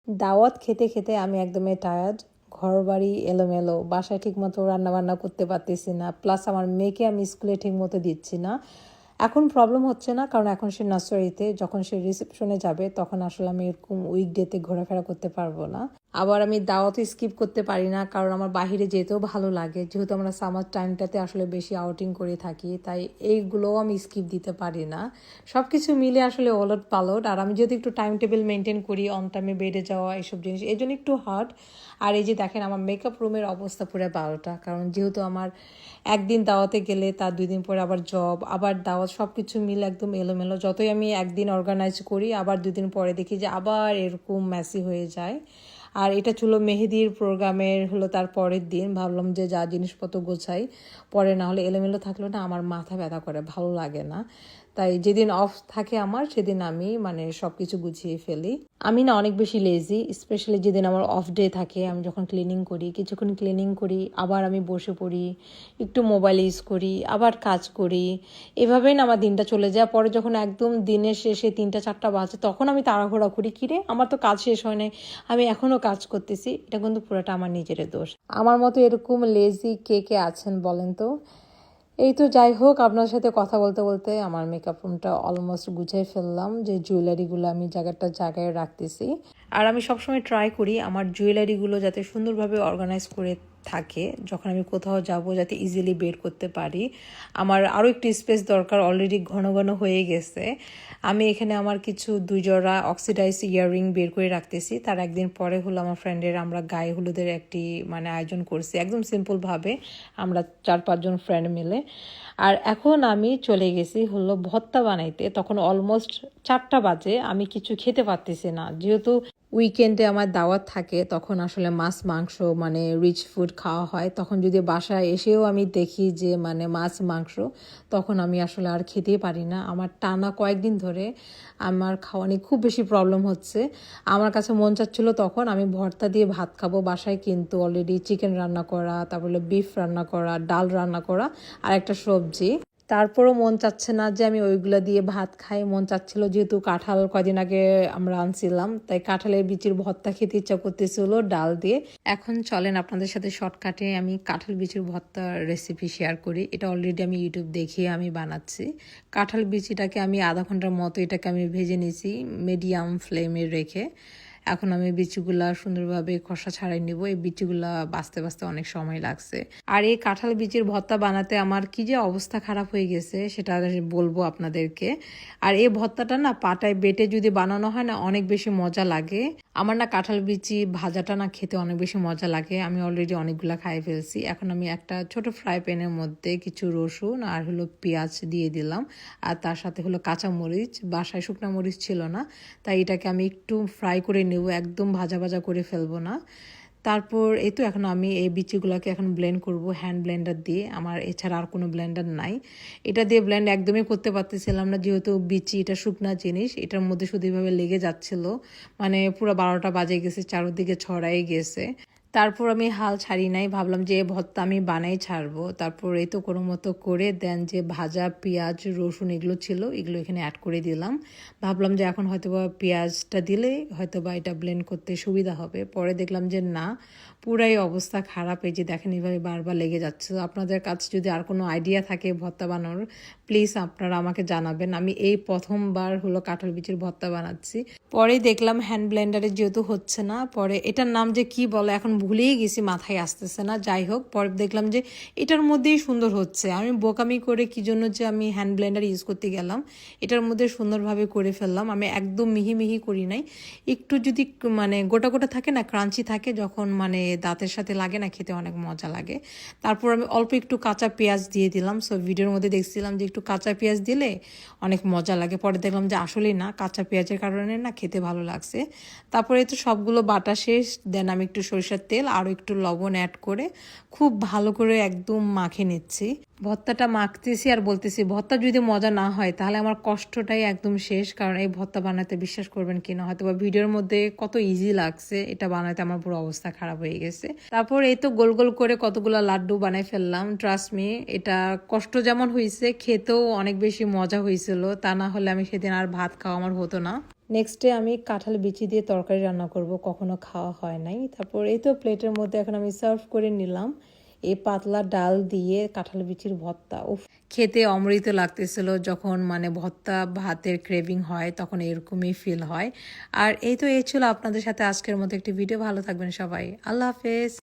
দাওয়াত খেতে খেতে আমি একদমই টায়ার্ড। ঘরবাড়ি এলোমেলো, বাসায় ঠিকমতো রান্নাবান্না করতে পারতেছি না। প্লাস আমার মেয়েকে আমি স্কুলে ঠিকমতো দিচ্ছি না। এখন প্রবলেম হচ্ছে না, কারণ এখন সে নার্সারিতে। যখন সে রিসেপশনে যাবে তখন আসলে আমি এরকম উইকডেতে ঘোরাফেরা করতে পারবো না। আবার আমি দাওয়াতও স্কিপ করতে পারি না, কারণ আমার বাহিরে যেতেও ভালো লাগে। যেহেতু আমরা সামার টাইমটাতে আসলে বেশি আউটিং করে থাকি, তাই এইগুলোও আমি স্কিপ দিতে পারি না। সব কিছু মিলে আসলে ওলট পালট। আর আমি যদি একটু টাইম টেবিল মেনটেন করি, অন টাইমে বেডে যাওয়া, এইসব জিনিস এই জন্য একটু হার্ড। আর এই যে দেখেন আমার মেকআপ রুমের অবস্থা পুরো 12টা, কারণ যেহেতু আমার একদিন দাওয়াতে গেলে তার 2 দিন পরে আবার জব, আবার দাওয়াত, সব কিছু মিলে একদম এলোমেলো। যতই আমি একদিন অর্গানাইজ করি, আবার 2 দিন পরে দেখি যে আবার এরকম মেসি হয়ে যায়। আর এটা ছিল মেহেদির প্রোগ্রামের তার পরের দিন। ভাবলাম যে যা জিনিসপত্র গোছাই, পরে না হলে এলোমেলো থাকলে না আমার মাথা ব্যথা করে, ভালো লাগে না। তাই যেদিন অফ থাকে আমার, সেদিন আমি সব কিছু গুছিয়ে ফেলি। আমি না অনেক বেশি লেজি, স্পেশালি যেদিন আমার অফ ডে থাকে। আমি যখন ক্লিনিং করি, কিছুক্ষণ ক্লিনিং করি, আবার আমি বসে পড়ি, একটু মোবাইল ইউজ করি, আবার কাজ করি। এভাবেই না আমার দিনটা চলে যায়। পরে যখন একদম দিনের শেষে 3টা 4টা বাজে, তখন আমি তাড়াহুড়া করি, কিরে আমার তো কাজ শেষ হয় নাই, আমি এখনও কাজ করতেছি। এটা কিন্তু পুরোটা আমার নিজের দোষ। আমার মতো এরকম লেজি কে কে আছেন বলেন তো? এই তো যাই হোক, আপনার সাথে কথা বলতে বলতে আমার মেকআপ রুমটা অলমোস্ট গুছিয়ে ফেললাম। যে জুয়েলারিগুলো আমি জায়গায় রাখতেছি। আর আমি সবসময় ট্রাই করি আমার জুয়েলারিগুলো যাতে সুন্দরভাবে অর্গানাইজ করে থাকে, যখন আমি কোথাও যাব যাতে ইজিলি বের করতে পারি। আমার আরও একটু স্পেস দরকার, অলরেডি ঘন ঘন হয়ে গেছে। আমি এখানে আমার কিছু 2 জোড়া অক্সিডাইজ ইয়াররিং বের করে রাখতেছি। তার একদিন পরে আমার ফ্রেন্ডের আমরা গায়ে হলুদের একটি আয়োজন করছি, একদম সিম্পলভাবে, আমরা 4-5 জন ফ্রেন্ড মিলে। আর এখন আমি চলে গেছি ভর্তা বানাইতে। তখন অলমোস্ট 4টা বাজে, আমি কিছু খেতে পারতেছি না। যেহেতু উইকেন্ডে আমার দাওয়াত থাকে, তখন আসলে মাছ মাংস রিচ ফুড খাওয়া হয়। তখন যদি বাসায় এসেও আমি দেখি যে মাছ মাংস, তখন আমি আসলে আর খেতেই পারি না। আমার টানা কয়েকদিন ধরে আমার খাওয়া নিয়ে খুব বেশি প্রবলেম হচ্ছে। আমার কাছে মন চাচ্ছিল তখন আমি ভর্তা দিয়ে ভাত খাবো বাসায়, কিন্তু অলরেডি চিকেন রান্না করা, তারপরে বিফ রান্না করা, ডাল রান্না করা, আর একটা সবজি। তারপরও মন চাচ্ছে না যে আমি ওইগুলো দিয়ে ভাত খাই। মন চাচ্ছিল, যেহেতু কাঁঠাল কয়দিন আগে আমরা আনছিলাম, তাই কাঁঠালের বিচির ভর্তা খেতে ইচ্ছা করতেছিল ডাল দিয়ে। এখন চলেন আপনাদের সাথে শর্টকাটে আমি কাঁঠাল বিচির ভর্তার রেসিপি শেয়ার করি। এটা অলরেডি আমি ইউটিউব দেখে আমি বানাচ্ছি। কাঁঠাল বিচিটাকে আমি আধা ঘন্টার মতো এটাকে আমি ভেজে নিয়েছি মিডিয়াম ফ্লেমে রেখে। এখন আমি বিচিগুলা সুন্দরভাবে খোসা ছাড়াই নিব। এই বিচিগুলা বাছতে বাছতে অনেক সময় লাগছে। আর এই কাঁঠাল বিচির ভর্তা বানাতে আমার কি যে অবস্থা খারাপ হয়ে গেছে, সেটা বলবো আপনাদেরকে। আর এই ভর্তাটা না পাটায় বেটে যদি বানানো হয় না, অনেক বেশি মজা লাগে। আমার না কাঁঠাল বিচি ভাজাটা না খেতে অনেক বেশি মজা লাগে। আমি অলরেডি অনেকগুলা খাই ফেলছি। এখন আমি একটা ছোট ফ্রাই প্যানের মধ্যে কিছু রসুন আর পেঁয়াজ দিয়ে দিলাম। আর তার সাথে কাঁচা মরিচ। বাসায় শুকনো মরিচ ছিল না, তাই এটাকে আমি একটু ফ্রাই করে নেব, একদম ভাজা ভাজা করে ফেলবো না। তারপর এই তো এখন আমি এই বিচিগুলোকে এখন ব্লেন্ড করব হ্যান্ড ব্লেন্ডার দিয়ে। আমার এছাড়া আর কোনো ব্লেন্ডার নাই। এটা দিয়ে ব্লেন্ড একদমই করতে পারতেছিলাম না, যেহেতু বিচি এটা শুকনা জিনিস, এটার মধ্যে শুধু এইভাবে লেগে যাচ্ছিল। পুরো 12টা বাজে গেছে, চারদিকে ছড়াই গেছে। তারপর আমি হাল ছাড়ি নাই, ভাবলাম যে ভর্তা আমি বানাই ছাড়বো। তারপর এই তো কোনো মতো করে দেন যে ভাজা পেঁয়াজ রসুন এগুলো ছিল, এগুলো এখানে অ্যাড করে দিলাম। ভাবলাম যে এখন হয়তোবা পেঁয়াজটা দিলে হয়তোবা এটা ব্লেন্ড করতে সুবিধা হবে। পরে দেখলাম যে না, পুরাই অবস্থা খারাপ। এই যে দেখেন এইভাবে বারবার লেগে যাচ্ছে। আপনাদের কাছে যদি আর কোনো আইডিয়া থাকে ভর্তা বানানোর, প্লিজ আপনারা আমাকে জানাবেন। আমি এই প্রথমবার কাঁঠাল বিচির ভর্তা বানাচ্ছি। পরেই দেখলাম হ্যান্ড ব্লেন্ডারে যেহেতু হচ্ছে না, পরে এটার নাম যে কি বলে এখন ভুলেই গেছি, মাথায় আসতেছে না। যাই হোক, পরে দেখলাম যে এটার মধ্যেই সুন্দর হচ্ছে। আমি বোকামি করে কি জন্য যে আমি হ্যান্ড ব্লেন্ডার ইউজ করতে গেলাম, এটার মধ্যে সুন্দরভাবে করে ফেললাম। আমি একদম মিহি মিহি করি নাই, একটু যদি গোটা গোটা থাকে না, ক্রাঞ্চি থাকে, যখন দাঁতের সাথে লাগে না, খেতে অনেক মজা লাগে। তারপর আমি অল্প একটু কাঁচা পেঁয়াজ দিয়ে দিলাম। সো ভিডিওর মধ্যে দেখছিলাম যে একটু কাঁচা পেঁয়াজ দিলে অনেক মজা লাগে। পরে দেখলাম যে আসলেই না, কাঁচা পেঁয়াজের কারণে না খেতে ভালো লাগছে। তারপরে তো সবগুলো বাটা শেষ। দেন আমি একটু সরিষার তেল আরও একটু লবণ অ্যাড করে খুব ভালো করে একদম মাখে নিচ্ছি। ভর্তাটা মাখতেছি আর বলতেছি, ভর্তা যদি মজা না হয় তাহলে আমার কষ্টটাই একদম শেষ। কারণ এই ভর্তা বানাতে বিশ্বাস করবেন কিনা, হয়তো বা ভিডিওর মধ্যে কত ইজি লাগছে, এটা বানাতে আমার পুরো অবস্থা খারাপ হয়ে গেছে। তারপর এই তো গোল গোল করে কতগুলো লাড্ডু বানাই ফেললাম। ট্রাস্ট মি, এটা কষ্ট যেমন হয়েছে, খেতেও অনেক বেশি মজা হয়েছিল। তা না হলে আমি সেদিন আর ভাত খাওয়া আমার হতো না। নেক্সট ডে আমি কাঁঠাল বিচি দিয়ে তরকারি রান্না করব, কখনো খাওয়া হয় নাই। তারপর এই তো প্লেটের মধ্যে এখন আমি সার্ভ করে নিলাম এই পাতলা ডাল দিয়ে কাঁঠাল বিচির ভর্তা। উফ, খেতে অমৃত লাগতেছিল। যখন মানে ভর্তা ভাতের ক্রেভিং হয় তখন এরকমই ফিল হয়। আর এই ছিল আপনাদের সাথে আজকের মতো একটি ভিডিও। ভালো থাকবেন সবাই, আল্লাহ হাফেজ।